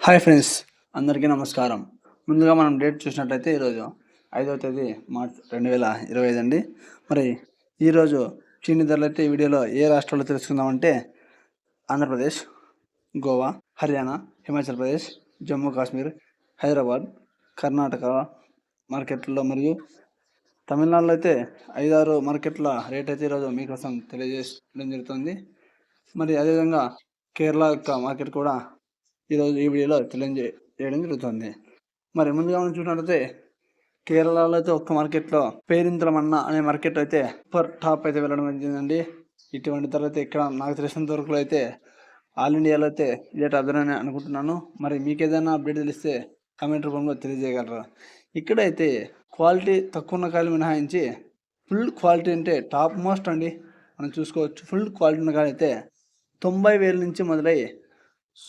Hi friends, అందరికీ నమస్కారం. ముందుగా మనం డేట్ చూసినట్లయితే ఈరోజు 5వ తేదీ మార్చ్ 2025 అండి. మరి ఈరోజు చీని ధరలు అయితే ఈ వీడియోలో ఏ రాష్ట్రాల్లో తెలుసుకుందామంటే ఆంధ్రప్రదేశ్, గోవా, హర్యానా, హిమాచల్ ప్రదేశ్, జమ్మూ కాశ్మీర్, హైదరాబాద్, కర్ణాటక మార్కెట్లలో మరియు తమిళనాడులో అయితే 5-6 మార్కెట్ల రేట్ అయితే ఈరోజు మీకోసం తెలియజేయడం జరుగుతుంది. మరి అదేవిధంగా కేరళ యొక్క మార్కెట్ కూడా ఈరోజు ఈ వీడియోలో తెలియజేయడం జరుగుతుంది. మరి ముందుగా మనం చూసినట్లయితే కేరళలో అయితే ఒక్క మార్కెట్లో పేరింతలమన్న అనే మార్కెట్ అయితే సూపర్ టాప్ అయితే వెళ్ళడం జరిగిందండి. ఇటువంటి ధర అయితే ఇక్కడ నాకు తెలిసినంత వరకు అయితే ఆల్ ఇండియాలో అయితే ఇదే టాప్ ధర అని అనుకుంటున్నాను. మరి మీకు ఏదైనా అప్డేట్ తెలిస్తే కామెంట్ రూపంలో తెలియజేయగలరా? ఇక్కడైతే క్వాలిటీ తక్కువ ఉన్న కాయలు మినహాయించి ఫుల్ క్వాలిటీ అంటే టాప్ మోస్ట్ అండి మనం చూసుకోవచ్చు. ఫుల్ క్వాలిటీ ఉన్న కాయలు అయితే 90,000 నుంచి మొదలై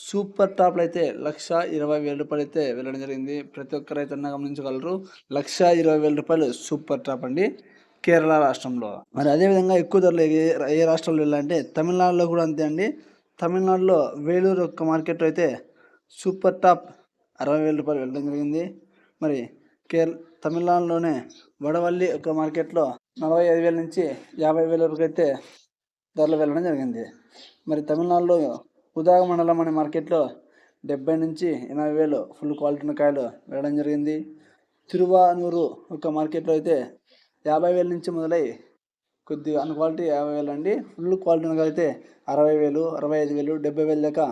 సూపర్ టాప్లు అయితే 1,20,000 రూపాయలు అయితే వెళ్ళడం జరిగింది. ప్రతి ఒక్క రైతన్న గమనించగలరు. 1,20,000 రూపాయలు సూపర్ టాప్ అండి కేరళ రాష్ట్రంలో. మరి అదేవిధంగా ఎక్కువ ధరలు ఏ రాష్ట్రంలో వెళ్ళాలంటే తమిళనాడులో కూడా అంతే అండి. తమిళనాడులో వేలూరు యొక్క మార్కెట్ అయితే సూపర్ టాప్ 60,000 రూపాయలు వెళ్ళడం జరిగింది. మరి తమిళనాడులోనే వడవల్లి యొక్క మార్కెట్లో 45,000 నుంచి 50,000 వరకు అయితే ధరలు వెళ్ళడం జరిగింది. మరి తమిళనాడులో ఉదాగ మండలం అనే మార్కెట్లో 70 నుంచి 80,000 ఫుల్ క్వాలిటీ ఉన్న కాయలు వెళ్ళడం జరిగింది. తిరువానూరు ఒక మార్కెట్లో అయితే 50,000 నుంచి మొదలై కొద్దిగా అన్ క్వాలిటీ 50,000 అండి. ఫుల్ క్వాలిటీ ఉన్న కాయలు అయితే 60,000, 65,000, 70,000 దాకా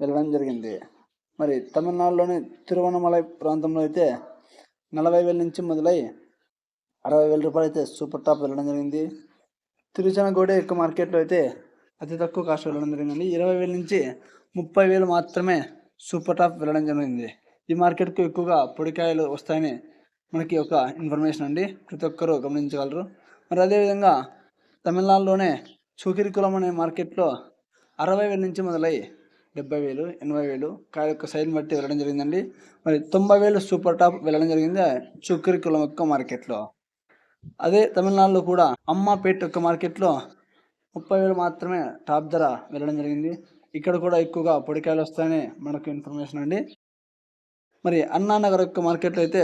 వెళ్ళడం జరిగింది. మరి తమిళనాడులోని తిరువన్నమలై ప్రాంతంలో అయితే 40,000 నుంచి మొదలై 60,000 రూపాయలు అయితే సూపర్ టాప్ వెళ్ళడం జరిగింది. తిరుచనగూడ యొక్క మార్కెట్లో అయితే అతి తక్కువ కాస్ట్ వెళ్ళడం జరిగిందండి. 20,000 నుంచి 30,000 మాత్రమే సూపర్ టాప్ వెళ్ళడం జరిగింది. ఈ మార్కెట్కు ఎక్కువగా పొడికాయలు వస్తాయని మనకి ఒక ఇన్ఫర్మేషన్ అండి, ప్రతి ఒక్కరూ గమనించగలరు. మరి అదేవిధంగా తమిళనాడులోనే చుకిరికులం అనే మార్కెట్లో 60,000 నుంచి మొదలై 70,000, 80,000 కాయ యొక్క సైజుని బట్టి వెళ్ళడం జరిగిందండి. మరి 90,000 సూపర్ టాప్ వెళ్ళడం జరిగింది చుకిరికులం యొక్క మార్కెట్లో. అదే తమిళనాడులో కూడా అమ్మాపేట్ యొక్క మార్కెట్లో 30,000 మాత్రమే టాప్ ధర వెళ్ళడం జరిగింది. ఇక్కడ కూడా ఎక్కువగా పొడికాయలు వస్తాయని మనకు ఇన్ఫర్మేషన్ అండి. మరి అన్నానగర్ యొక్క మార్కెట్లో అయితే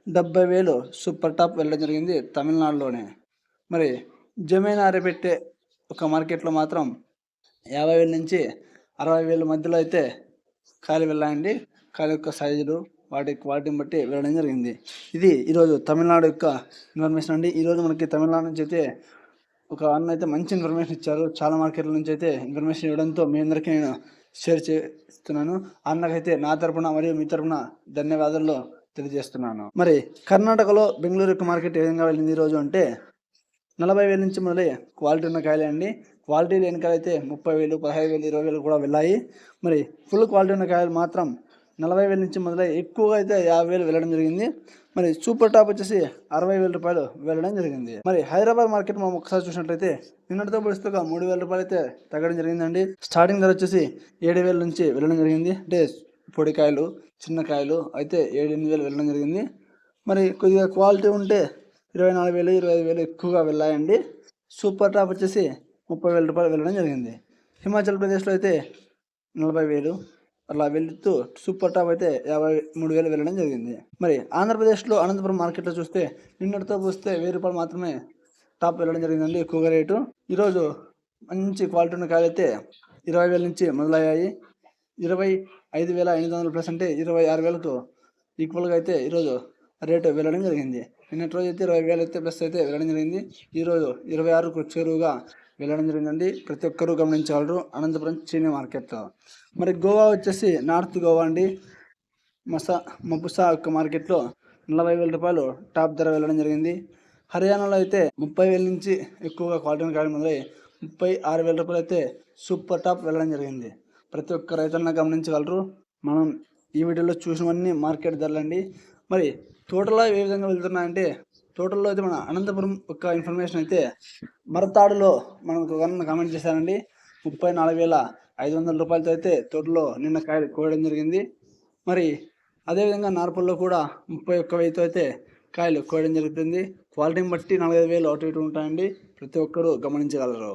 70,000 సూపర్ టాప్ వెళ్ళడం జరిగింది తమిళనాడులోనే. మరి జమీనారిపెట్టే ఒక మార్కెట్లో మాత్రం 50,000 నుంచి 60,000 మధ్యలో అయితే కాయలు వెళ్ళాయండి. కాయల యొక్క సైజులు వాటి క్వాలిటీని బట్టి వెళ్ళడం జరిగింది. ఇది ఈరోజు తమిళనాడు యొక్క ఇన్ఫర్మేషన్ అండి. ఈరోజు మనకి తమిళనాడు నుంచి అయితే ఒక అన్న అయితే మంచి ఇన్ఫర్మేషన్ ఇచ్చారు. చాలా మార్కెట్ల నుంచి అయితే ఇన్ఫర్మేషన్ ఇవ్వడంతో మీ అందరికీ నేను షేర్ చేస్తున్నాను. అన్నకైతే నా తరపున మరియు మీ తరపున ధన్యవాదాలు తెలియజేస్తున్నాను. మరి కర్ణాటకలో బెంగళూరు యొక్క మార్కెట్ ఏ విధంగా వెళ్ళింది ఈరోజు అంటే 40,000 నుంచి మొదలై క్వాలిటీ ఉన్న కాయలే అండి. క్వాలిటీ లేని కాయలు అయితే 30,000, 15,000, 20,000 కూడా వెళ్ళాయి. మరి ఫుల్ క్వాలిటీ ఉన్న కాయలు మాత్రం 40,000 నుంచి మొదలై ఎక్కువగా అయితే 50,000 వెళ్ళడం జరిగింది. మరి సూపర్ టాప్ వచ్చేసి 60,000 రూపాయలు వెళ్ళడం జరిగింది. మరి హైదరాబాద్ మార్కెట్ మనం ఒకసారి చూసినట్లయితే నిన్నటితో పోలిస్తే 3,000 రూపాయలు అయితే తగ్గడం జరిగిందండి. స్టార్టింగ్ ధర వచ్చేసి 7,000 నుంచి వెళ్ళడం జరిగింది. అంటే పొడికాయలు, చిన్న కాయలు అయితే 7-8,000 వెళ్ళడం జరిగింది. మరి కొద్దిగా క్వాలిటీ ఉంటే 24,000, 25,000 ఎక్కువగా వెళ్ళాయండి. సూపర్ టాప్ వచ్చేసి 30,000 రూపాయలు వెళ్ళడం జరిగింది. హిమాచల్ ప్రదేశ్లో అయితే 40,000 అలా వెళ్తూ సూపర్ టాప్ అయితే 53,000 వెళ్ళడం జరిగింది. మరి ఆంధ్రప్రదేశ్లో అనంతపురం మార్కెట్లో చూస్తే నిన్నటితో పోస్తే 1,000 రూపాయలు మాత్రమే టాప్ వెళ్ళడం జరిగిందండి ఎక్కువగా రేటు. ఈరోజు మంచి క్వాలిటీ ఉన్న కాయలు అయితే 20,000 నుంచి మొదలయ్యాయి. 25,500 ప్లస్ అంటే 26,000కు ఈక్వల్గా అయితే ఈరోజు రేటు వెళ్ళడం జరిగింది. నిన్నటి రోజు అయితే 20,000 అయితే ప్లస్ అయితే వెళ్ళడం జరిగింది. ఈరోజు 26కు చేరువుగా వెళ్ళడం జరిగిందండి. ప్రతి ఒక్కరూ గమనించగలరు అనంతపురం చీనీ మార్కెట్లో. మరి గోవా వచ్చేసి నార్త్ గోవా అండి. మపుసా యొక్క మార్కెట్లో 40,000 రూపాయలు టాప్ ధర వెళ్ళడం జరిగింది. హర్యానాలో అయితే 30,000 నుంచి ఎక్కువగా క్వాలిటీ కాయలు మొదలై 36,000 రూపాయలు అయితే సూపర్ టాప్ వెళ్ళడం జరిగింది. ప్రతి ఒక్క రైతులను గమనించగలరు. మనం ఈ వీడియోలో చూసినవన్నీ మార్కెట్ ధరలండి. మరి టోటల్గా ఏ విధంగా వెళ్తున్నాయంటే టోటల్లో అయితే మన అనంతపురం యొక్క ఇన్ఫర్మేషన్ అయితే మరతాడులో మనకు కామెంట్ చేశారండి. 34,500 రూపాయలతో అయితే టోటల్లో నిన్న కాయలు కోయడం జరిగింది. మరి అదేవిధంగా నార్పల్లో కూడా 31,000తో అయితే కాయలు కోయడం జరుగుతుంది. క్వాలిటీని బట్టి 4,500 అటు ఇటు ఉంటాయండి. ప్రతి ఒక్కరూ గమనించగలరు.